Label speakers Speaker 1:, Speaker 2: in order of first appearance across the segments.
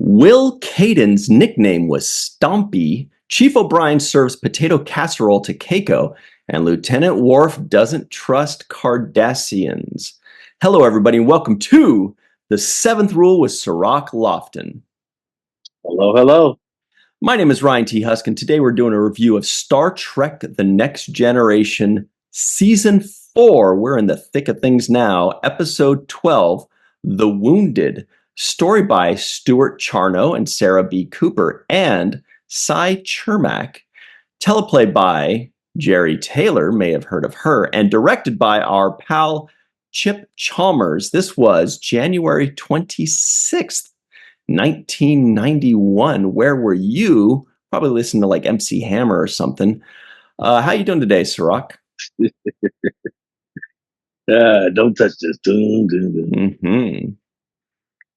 Speaker 1: Will Caden's nickname was Stompy. Chief O'Brien serves potato casserole to Keiko, and Lieutenant Worf doesn't trust Cardassians. Hello, everybody, and welcome to The Seventh Rule with Cirroc Lofton.
Speaker 2: Hello, hello.
Speaker 1: My name is Ryan T. Husk, and today we're doing a review of Star Trek The Next Generation, Season 4. We're in the thick of things now. Episode 12, The Wounded. Story by Stuart Charno and Sarah B. Cooper and Cy Chermak. Teleplay by Jerry Taylor, may have heard of her, and directed by our pal Chip Chalmers. This was January 26th, 1991. Where were you? Probably listening to like MC Hammer or something. How you doing today, Cirroc?
Speaker 2: Don't touch this. Dun, dun, dun.
Speaker 1: Mm-hmm.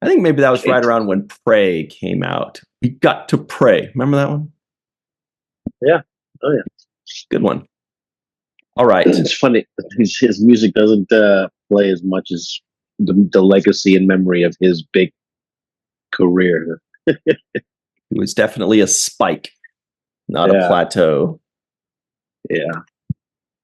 Speaker 1: I think maybe that was right around when Prey came out. We got to pray. Remember that one?
Speaker 2: Yeah. Oh, yeah.
Speaker 1: Good one. All right.
Speaker 2: It's funny. His music doesn't play as much as the legacy and memory of his big career.
Speaker 1: It was definitely a spike, not a plateau.
Speaker 2: Yeah.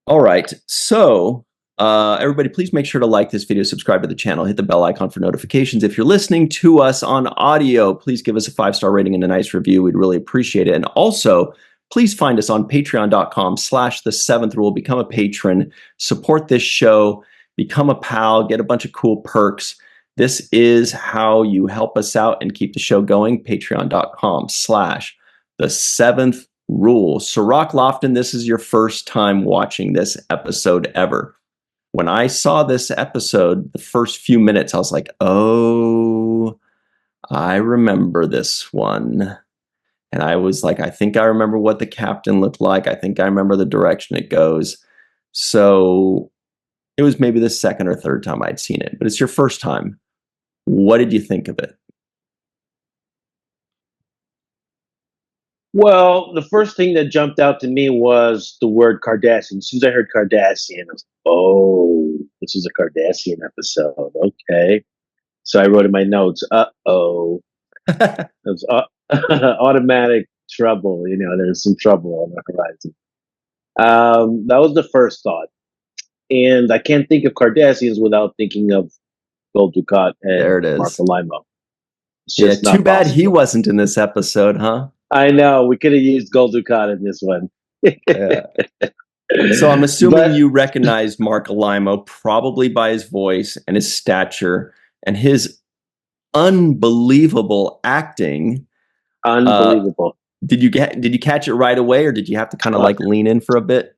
Speaker 1: All right. So, everybody, please make sure to like this video, subscribe to the channel, hit the bell icon for notifications. If you're listening to us on audio, please give us a 5-star rating and a nice review. We'd really appreciate it. And also, please find us on patreon.com/the7th rule. Become a patron, support this show, become a pal, get a bunch of cool perks. This is how you help us out and keep the show going. Patreon.com/the7th rule. Cirroc Lofton, this is your first time watching this episode ever. When I saw this episode, the first few minutes, I was like, oh, I remember this one. And I was like, I think I remember what the captain looked like. I think I remember the direction it goes. So it was maybe the second or third time I'd seen it, but it's your first time. What did you think of it?
Speaker 2: Well, the first thing that jumped out to me was the word Cardassian. As soon as I heard Cardassian, I was like, oh, this is a Cardassian episode. Okay. So I wrote in my notes, uh-oh. It was automatic trouble. You know, there's some trouble on the horizon. That was the first thought. And I can't think of Cardassians without thinking of Gul Dukat and
Speaker 1: There it is.
Speaker 2: Marco Limo.
Speaker 1: Yeah, too bad he wasn't in this episode, huh?
Speaker 2: I know. We could have used Gul Dukat in this one.
Speaker 1: Yeah. So I'm assuming you recognized Marco Limo probably by his voice and his stature and his unbelievable acting.
Speaker 2: Unbelievable.
Speaker 1: Did you catch it right away, or did you have to kind of like lean in for a bit?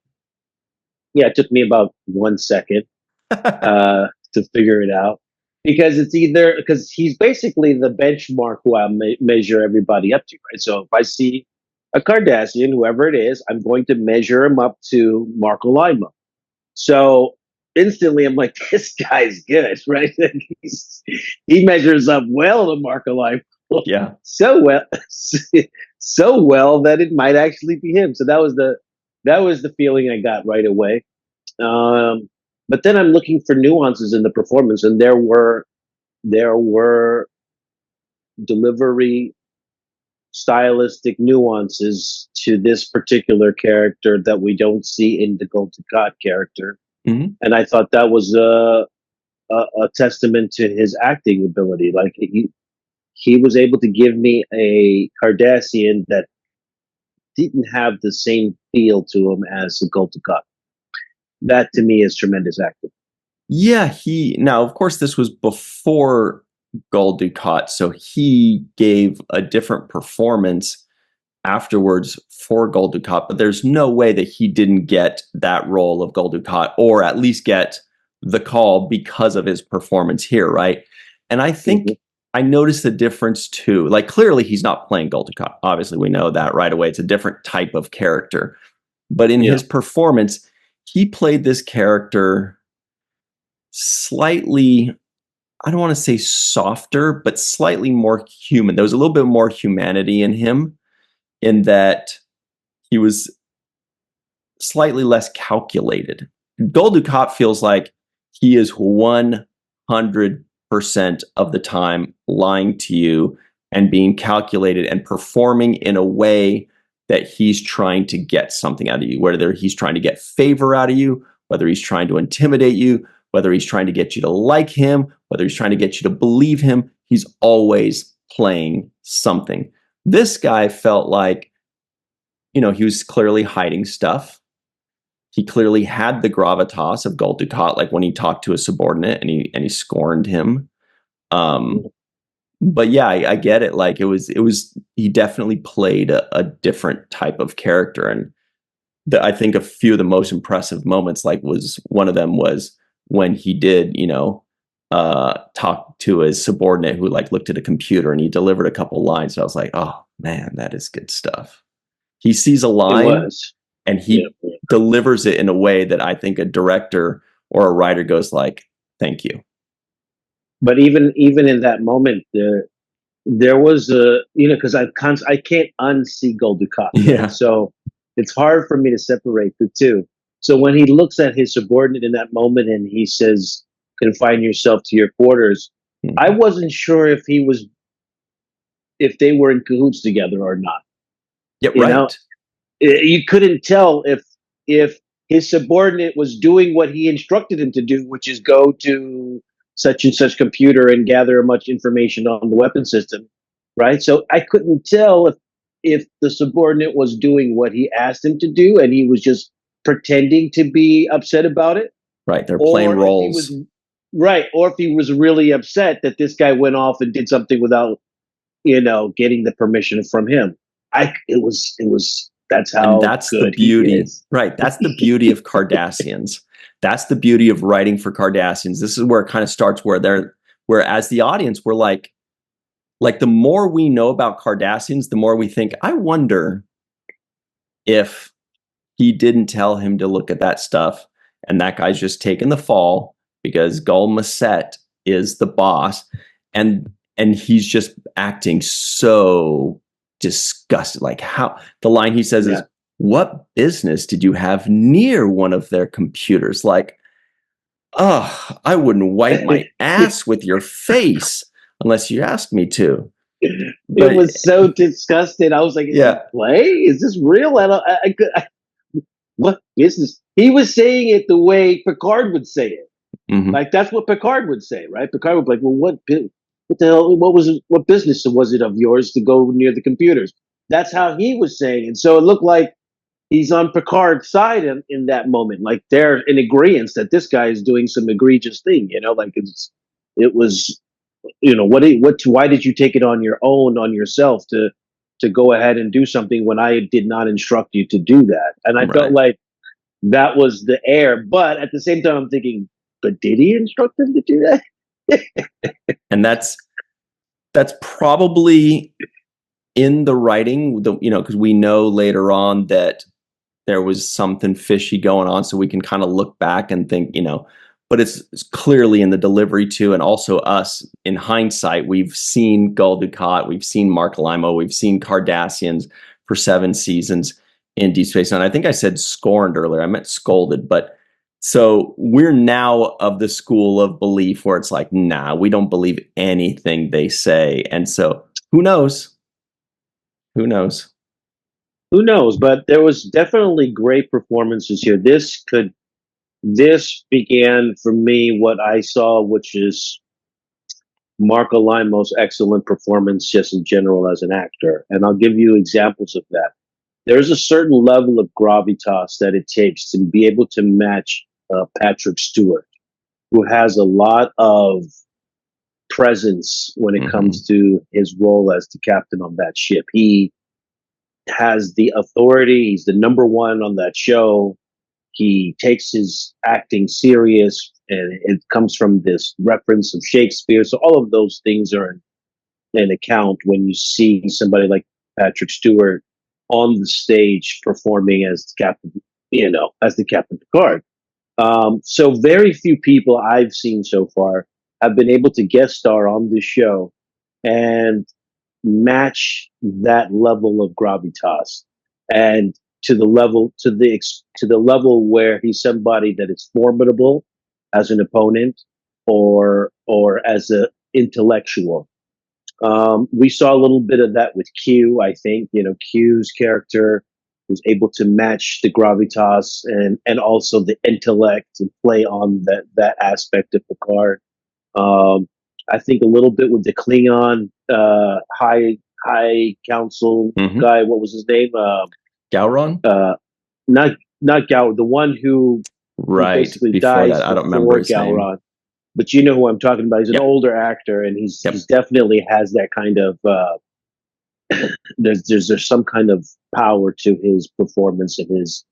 Speaker 2: Yeah, it took me about 1 second to figure it out, because because he's basically the benchmark who I measure everybody up to, right? So if I see a Cardassian, whoever it is, I'm going to measure him up to Marco Limo. So instantly I'm like, this guy's good, right? He measures up well to Marco Limo.
Speaker 1: Yeah.
Speaker 2: So well that it might actually be him. So that was the feeling I got right away. But then I'm looking for nuances in the performance, and there were delivery stylistic nuances to this particular character that we don't see in the Gul Dukat character.
Speaker 1: Mm-hmm.
Speaker 2: And I thought that was a testament to his acting ability. Like he was able to give me a Cardassian that didn't have the same feel to him as the Gul Dukat. That to me is tremendous acting.
Speaker 1: Yeah, now of course this was before Gul Dukat, so he gave a different performance afterwards for Gul Dukat, but there's no way that he didn't get that role of Gul Dukat, or at least get the call because of his performance here, right? And I think I noticed the difference too. Like, clearly he's not playing Gul Dukat. Obviously, we know that right away. It's a different type of character. But in his performance, he played this character slightly, I don't want to say softer, but slightly more human. There was a little bit more humanity in him, in that he was slightly less calculated. Gul Dukat feels like he is 100% of the time lying to you and being calculated and performing in a way that he's trying to get something out of you, whether he's trying to get favor out of you, whether he's trying to intimidate you, whether he's trying to get you to like him, whether he's trying to get you to believe him. He's always playing something. This guy felt like, he was clearly hiding stuff. He clearly had the gravitas of Gul Dukat, like when he talked to a subordinate and he scorned him. But yeah, I get it. Like it was he definitely played a different type of character. And I think a few of the most impressive moments, like one of them was when he did, talk to his subordinate who like looked at a computer and he delivered a couple lines. So I was like, oh man, that is good stuff. He sees a line and he delivers it in a way that I think a director or a writer goes like, thank you.
Speaker 2: But even in that moment, there was because I can't unsee Gul Dukat.
Speaker 1: Yeah.
Speaker 2: So it's hard for me to separate the two. So when he looks at his subordinate in that moment and he says, confine yourself to your quarters, I wasn't sure if they were in cahoots together or not.
Speaker 1: Yeah, right.
Speaker 2: You couldn't tell if his subordinate was doing what he instructed him to do, which is go to such and such computer and gather much information on the weapon system, right? So I couldn't tell if the subordinate was doing what he asked him to do and he was just pretending to be upset about it.
Speaker 1: Right, they're playing roles.
Speaker 2: Or if he was really upset that this guy went off and did something without, getting the permission from him. That's how.
Speaker 1: And that's the beauty, right? That's the beauty of Cardassians. That's the beauty of writing for Cardassians. This is where it kind of starts, where as the audience, we're like the more we know about Cardassians, the more we think, I wonder if he didn't tell him to look at that stuff, and that guy's just taking the fall because Gul Macet is the boss, and he's just acting so disgusted. Like how the line he says is, what business did you have near one of their computers? Like, I wouldn't wipe my ass with your face unless you asked me to.
Speaker 2: But it was so disgusting. I was like, is this play? Is this real? What business? He was saying it the way Picard would say it. Mm-hmm. Like that's what Picard would say, right? Picard would be like, well, what the hell? What business was it of yours to go near the computers? That's how he was saying. And so it looked like he's on Picard's side in that moment. Like they're in agreement that this guy is doing some egregious thing, like it was, why did you take it on yourself to go ahead and do something when I did not instruct you to do that? And I felt like that was the air. But at the same time, I'm thinking, but did he instruct him to do that?
Speaker 1: And that's probably in the writing, because we know later on that there was something fishy going on, so we can kind of look back and think, but it's clearly in the delivery too, and also us in hindsight, we've seen Gul Dukat, we've seen Mark Limo, we've seen Cardassians for 7 seasons in Deep Space Nine. I think I said scorned earlier, I meant scolded, but so we're now of the school of belief where it's like, nah, we don't believe anything they say. And so who knows? Who knows?
Speaker 2: Who knows? But there was definitely great performances here. This began for me what I saw, which is Marco Limo's excellent performance just in general as an actor. And I'll give you examples of that. There's a certain level of gravitas that it takes to be able to match Patrick Stewart, who has a lot of presence when it comes to his role as the captain on that ship. He has the authority. He's the number one on that show. He takes his acting serious, and it comes from this reference of Shakespeare. So all of those things are in account when you see somebody like Patrick Stewart on the stage performing as Captain, as the Captain Picard. So very few people I've seen so far have been able to guest star on this show and match that level of gravitas, and to the level where he's somebody that is formidable as an opponent or as an intellectual. We saw a little bit of that with Q. I think Q's character was able to match the gravitas and also the intellect and play on that aspect of Picard. I think a little bit with the Klingon high council guy. What was his name?
Speaker 1: Gowron?
Speaker 2: Not not Gal, the one who
Speaker 1: Right.
Speaker 2: basically
Speaker 1: Before
Speaker 2: dies
Speaker 1: that, I don't remember
Speaker 2: before
Speaker 1: his name.
Speaker 2: Galron. But you know who I'm talking about. He's an
Speaker 1: Yep.
Speaker 2: older actor, and he's
Speaker 1: Yep.
Speaker 2: he's definitely has that kind of. There's some kind of power to his performance and his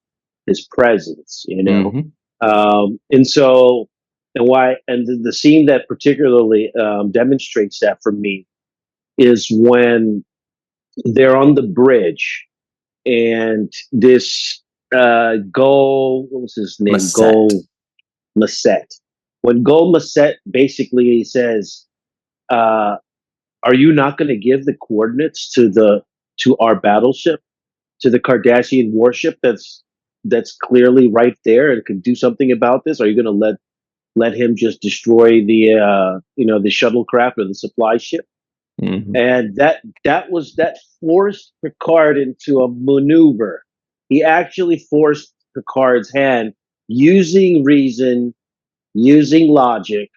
Speaker 2: presence, and so and why and the scene that particularly demonstrates that for me is when they're on the bridge and this Gol, what was his name?
Speaker 1: Masset.
Speaker 2: Gol Masset. When Gol Masset basically says, "Are you not going to give the coordinates to our battleship, to the Cardassian warship that's clearly right there and can do something about this? Are you going to let him just destroy the shuttlecraft or the supply ship?" And that forced Picard into a maneuver. He actually forced Picard's hand using reason, using logic.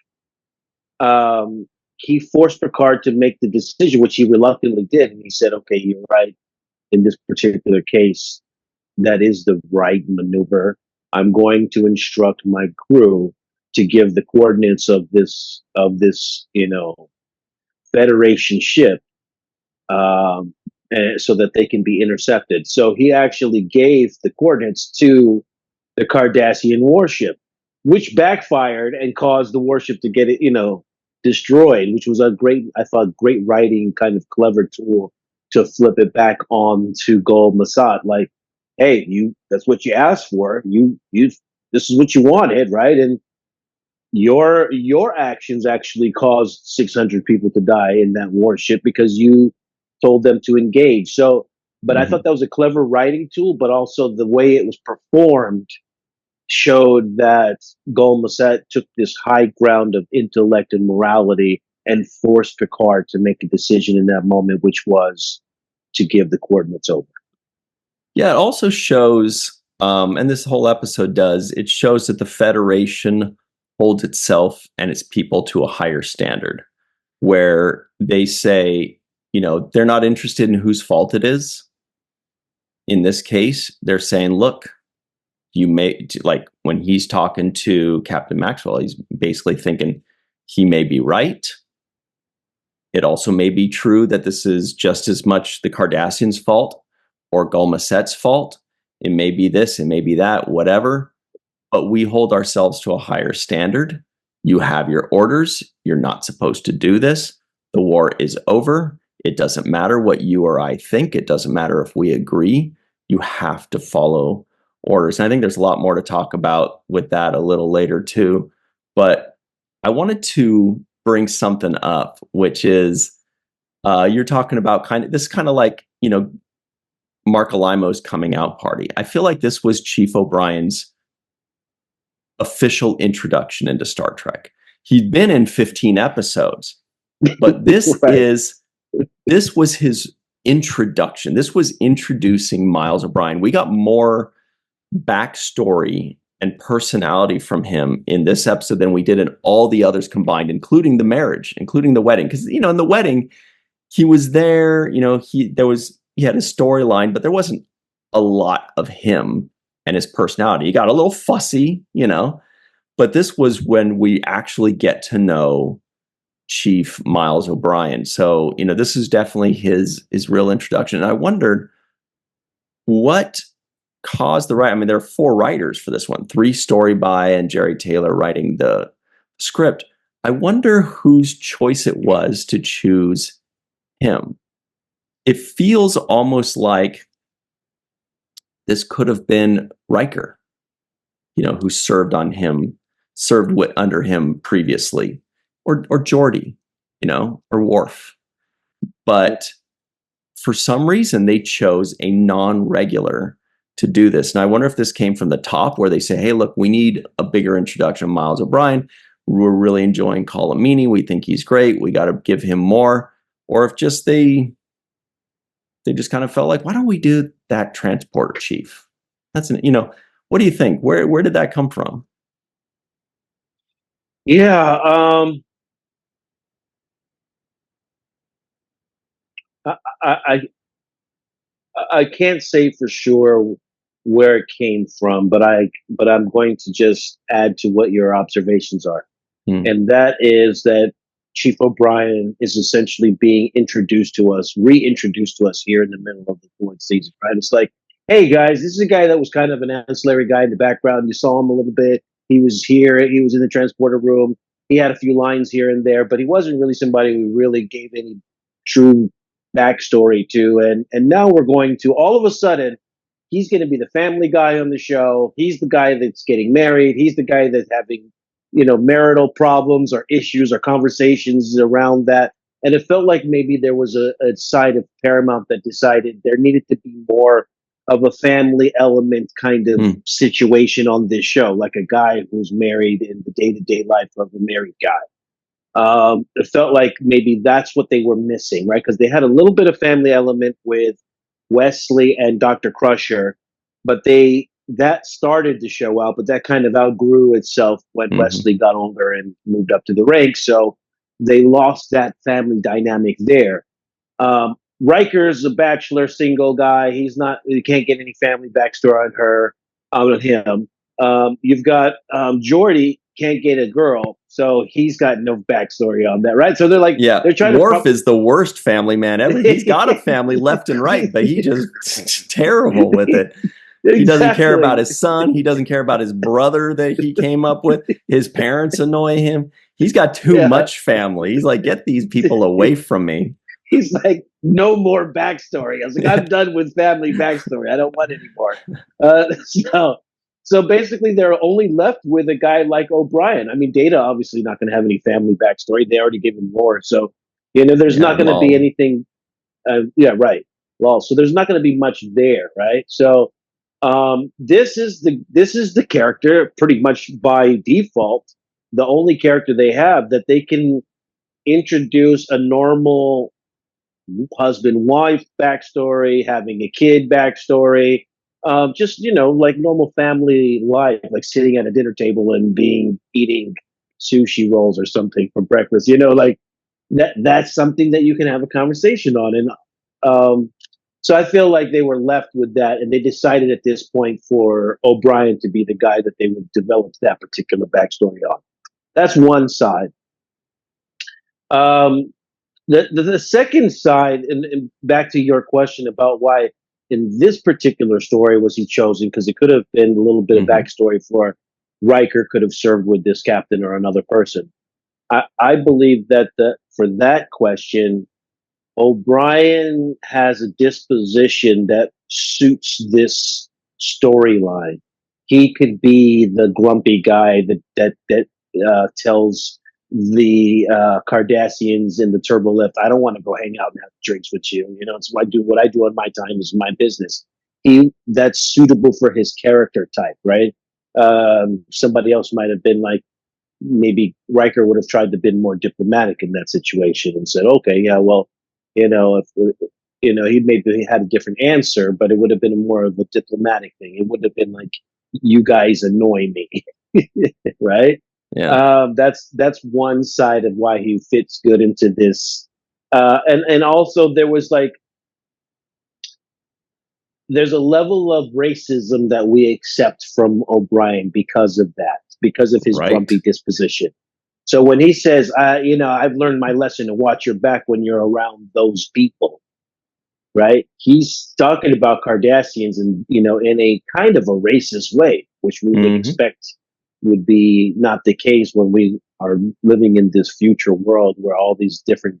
Speaker 2: He forced Picard to make the decision, which he reluctantly did. And he said, "Okay, you're right. In this particular case, that is the right maneuver. I'm going to instruct my crew to give the coordinates of this Federation ship, and so that they can be intercepted." So he actually gave the coordinates to the Cardassian warship, which backfired and caused the warship to get destroyed, which was I thought, great writing, kind of clever tool to flip it back on to Gul Masat. Like, hey, that's what you asked for. This is what you wanted, right? And your actions actually caused 600 people to die in that warship because you told them to engage. So, but I thought that was a clever writing tool, but also the way it was performed showed that Gul Masset took this high ground of intellect and morality and forced Picard to make a decision in that moment, which was to give the coordinates over.
Speaker 1: Yeah, it also shows, and this whole episode does, it shows that the Federation holds itself and its people to a higher standard, where they say, they're not interested in whose fault it is. In this case, they're saying, look, you may, like when he's talking to Captain Maxwell, he's basically thinking he may be right. It also may be true that this is just as much the Cardassians' fault or Gul Masset's fault. It may be this, it may be that, whatever. But we hold ourselves to a higher standard. You have your orders. You're not supposed to do this. The war is over. It doesn't matter what you or I think. It doesn't matter if we agree. You have to follow orders. And I think there's a lot more to talk about with that a little later too. But I wanted to bring something up, which is you're talking about kind of like, Mark Alimo's coming out party. I feel like this was Chief O'Brien's official introduction into Star Trek. He'd been in 15 episodes, but this
Speaker 2: Right.
Speaker 1: this was his introduction. This was introducing Miles O'Brien. We got more backstory and personality from him in this episode than we did in all the others combined, including the marriage, including the wedding. Because in the wedding, he was there. He had a storyline, but there wasn't a lot of him and his personality. He got a little fussy, but this was when we actually get to know Chief Miles O'Brien. So, this is definitely his real introduction. And I wondered what caused the write. I mean, there are 4 writers for this one, 3 story by and Jerry Taylor writing the script. I wonder whose choice it was to choose him. It feels almost like this could have been Riker, who served under him previously, or Geordi, or Worf. But for some reason, they chose a non-regular to do this. And I wonder if this came from the top, where they say, hey, look, we need a bigger introduction of Miles O'Brien. We're really enjoying Colomini. We think he's great. We got to give him more. or if just they just kind of felt like, why don't we do that transporter chief? That's what do you think? Where did that come from?
Speaker 2: Yeah, I, I I can't say for sure where it came from, but I'm going to just add to what your observations are,
Speaker 1: Hmm.
Speaker 2: and that is that Chief O'Brien is essentially being reintroduced to us here in the middle of the fourth season. Right? It's like, hey guys, this is a guy that was kind of an ancillary guy in the background. You saw him a little bit. He was here. He was in the transporter room. He had a few lines here and there, but he wasn't really somebody we really gave any true backstory to. And now we're going to all of a sudden he's going to be the family guy on the show. He's the guy that's getting married. He's the guy that's having, marital problems or issues or conversations around that. And it felt like maybe there was a side of Paramount that decided there needed to be more of a family element kind of situation on this show, like a guy who's married in the day to day life of a married guy. It felt like maybe that's what they were missing, right? Because they had a little bit of family element with Wesley and Dr. Crusher, but that started to show out, but that kind of outgrew itself when Wesley got older and moved up to the ranks. So they lost that family dynamic there. Riker's a bachelor, single guy. You can't get any family backstory on her, on him. You've got Geordi can't get a girl, so he's got no backstory on that, right? So they're like,
Speaker 1: Yeah,
Speaker 2: they're trying
Speaker 1: Worf is the worst family man ever. He's got a family left and right, but he just terrible with it. He doesn't care about his son. He doesn't care about his brother that he came up with. His parents annoy him. He's got too much family. He's like, get these people away from me.
Speaker 2: He's like, no more backstory. I was like, I'm done with family backstory. I don't want any more. So basically, they're only left with a guy like O'Brien. I mean, Data obviously not going to have any family backstory. They already gave him more. So, there's not going to be anything. Yeah, right. Well, so there's not going to be much there, right? So, this is the character pretty much by default, the only character they have that they can introduce a normal husband wife backstory, having a kid backstory, just like normal family life, like sitting at a dinner table and eating sushi rolls or something for breakfast. Like that's something that you can have a conversation on. And so I feel like they were left with that, and they decided at this point for O'Brien to be the guy that they would develop that particular backstory on. That's one side. Um, the second side, and back to your question about why in this particular story was he chosen, because it could have been a little bit of backstory for Riker could have served with this captain or another person. I believe that for that question, O'Brien has a disposition that suits this storyline. He could be the grumpy guy that tells the Cardassians in the turbo lift, I don't want to go hang out and have drinks with you. It's what I do on my time is my business. That's suitable for his character type, right? Somebody else might have been like, maybe Riker would have tried to be more diplomatic in that situation and said, okay, yeah, well, if he maybe had a different answer, but it would have been more of a diplomatic thing. It wouldn't have been like, you guys annoy me, right?
Speaker 1: Yeah.
Speaker 2: That's one side of why he fits good into this. And also there was like, there's a level of racism that we accept from O'Brien because of that, because of his grumpy disposition. So when he says, I've learned my lesson to watch your back when you're around those people, right? He's talking about Cardassians and, in a kind of a racist way, which we would expect would be not the case when we are living in this future world where all these different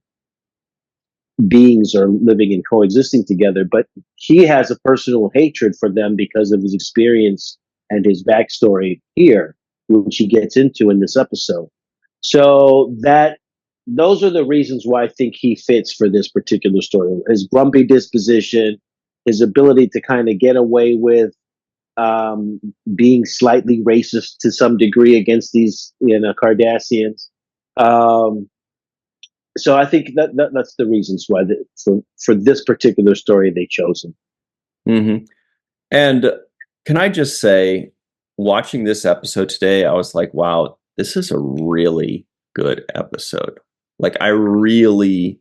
Speaker 2: beings are living and coexisting together. But he has a personal hatred for them because of his experience and his backstory here, which he gets into in this episode. So those are the reasons why I think he fits for this particular story. His grumpy disposition, his ability to kind of get away with being slightly racist to some degree against these, Cardassians. So I think that's the reasons why for this particular story they chose him.
Speaker 1: Mm-hmm. And can I just say, watching this episode today, I was like, wow, this is a really good episode. Like, I really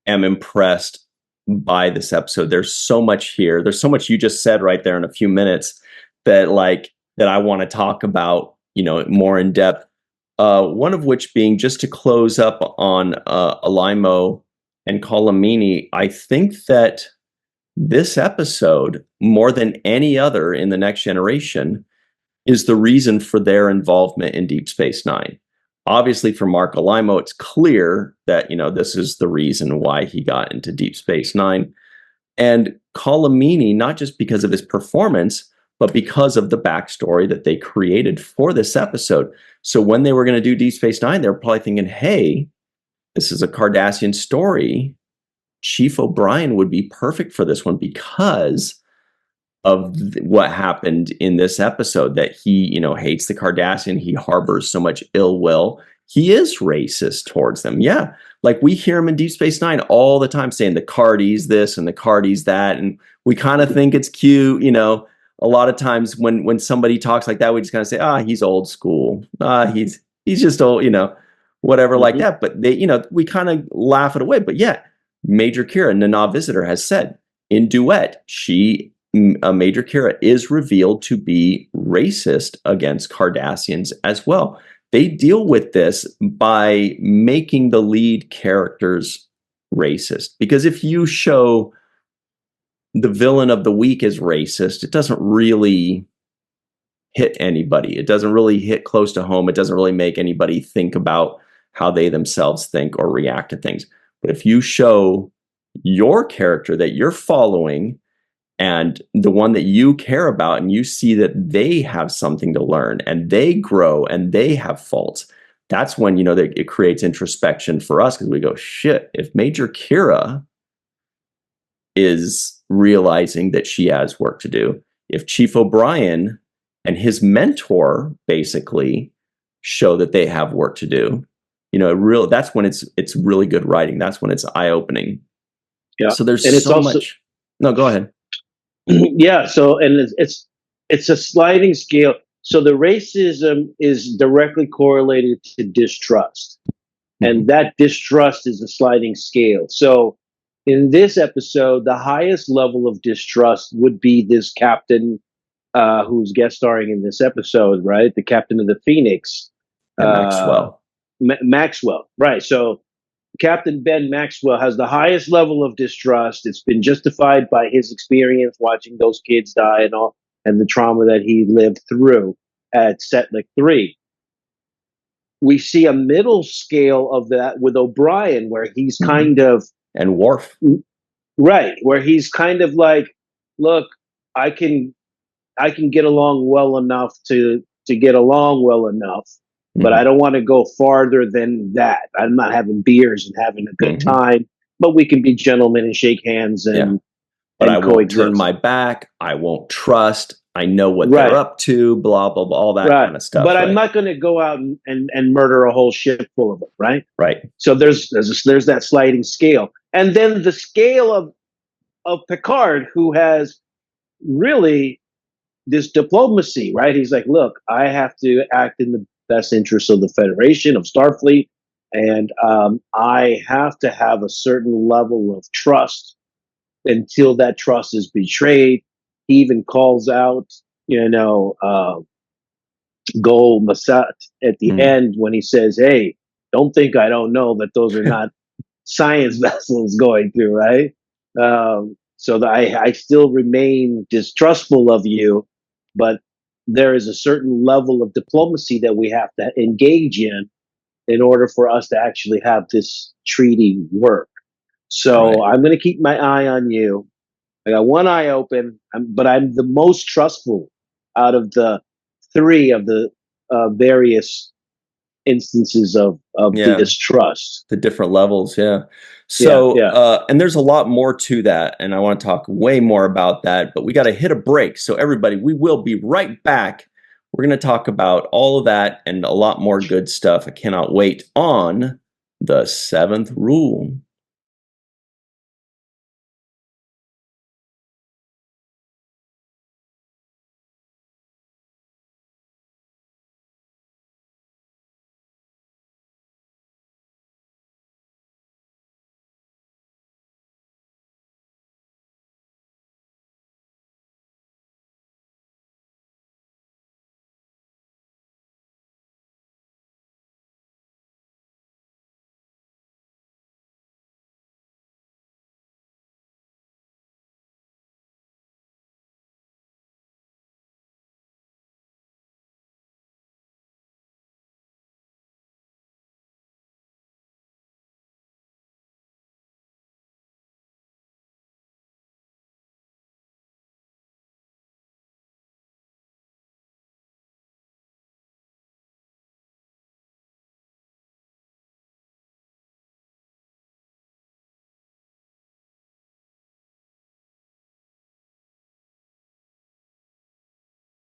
Speaker 1: am impressed by this episode. There's so much here. There's so much you just said right there in a few minutes that I want to talk about, more in depth. One of which being, just to close up on Alimo and Colomini, I think that this episode, more than any other in the Next Generation, is the reason for their involvement in Deep Space Nine. Obviously, for Mark Alimo, it's clear that this is the reason why he got into Deep Space Nine. And Colomini, not just because of his performance, but because of the backstory that they created for this episode. So when they were going to do Deep Space Nine, they were probably thinking, hey, this is a Cardassian story. Chief O'Brien would be perfect for this one because of what happened in this episode, that he, hates the Cardassian. He harbors so much ill will. He is racist towards them. Yeah. Like, we hear him in Deep Space Nine all the time saying the Cardis this and the Cardis that. And we kind of think it's cute. A lot of times when somebody talks like that, we just kind of say, he's old school. He's just old, whatever like that. But they, we kind of laugh it away. But yeah, Major Kira, Nana Visitor, has said in Duet, Major Kira is revealed to be racist against Cardassians as well. They deal with this by making the lead characters racist. Because if you show the villain of the week as racist, it doesn't really hit anybody. It doesn't really hit close to home. It doesn't really make anybody think about how they themselves think or react to things. But if you show your character that you're following and the one that you care about, and you see that they have something to learn and they grow and they have faults, that's when, it creates introspection for us, because we go, shit, if Major Kira is realizing that she has work to do, if Chief O'Brien and his mentor basically show that they have work to do, that's when it's really good writing. That's when it's eye-opening.
Speaker 2: Yeah.
Speaker 1: So there's
Speaker 2: so also
Speaker 1: much. No, go ahead.
Speaker 2: Yeah. So, and it's a sliding scale. So the racism is directly correlated to distrust, and that distrust is a sliding scale. So in this episode, the highest level of distrust would be this captain who's guest starring in this episode, right? The captain of the Phoenix,
Speaker 1: Maxwell.
Speaker 2: Maxwell, right? So Captain Ben Maxwell has the highest level of distrust. It's been justified by his experience watching those kids die and all, and the trauma that he lived through at Setlik 3. We see a middle scale of that with O'Brien, where he's kind of,
Speaker 1: and Worf,
Speaker 2: right, where he's kind of like, look, I can get along well enough to get along well enough, but I don't want to go farther than that. I'm not having beers and having a good time, but we can be gentlemen and shake hands and.
Speaker 1: But I won't turn my back. I won't trust. I know what they're up to. Blah blah blah. All that kind of stuff.
Speaker 2: But I'm not going to go out and murder a whole ship full of them. Right.
Speaker 1: Right.
Speaker 2: So there's that sliding scale, and then the scale of Picard, who has really this diplomacy. Right. He's like, look, I have to act in the best interest of the Federation, of Starfleet, and I have to have a certain level of trust. Until that trust is betrayed, he even calls out, Gol Masat at the end when he says, "Hey, don't think I don't know that those are not science vessels going through, right? So that I still remain distrustful of you, but there is a certain level of diplomacy that we have to engage in order for us to actually have this treaty work." So I'm going to keep my eye on you. I got one eye open, but I'm the most trustful out of the three of the various instances of distrust.
Speaker 1: The different levels, yeah. So, and there's a lot more to that, and I want to talk way more about that, but we got to hit a break. So everybody, we will be right back. We're going to talk about all of that and a lot more good stuff. I cannot wait on The seventh rule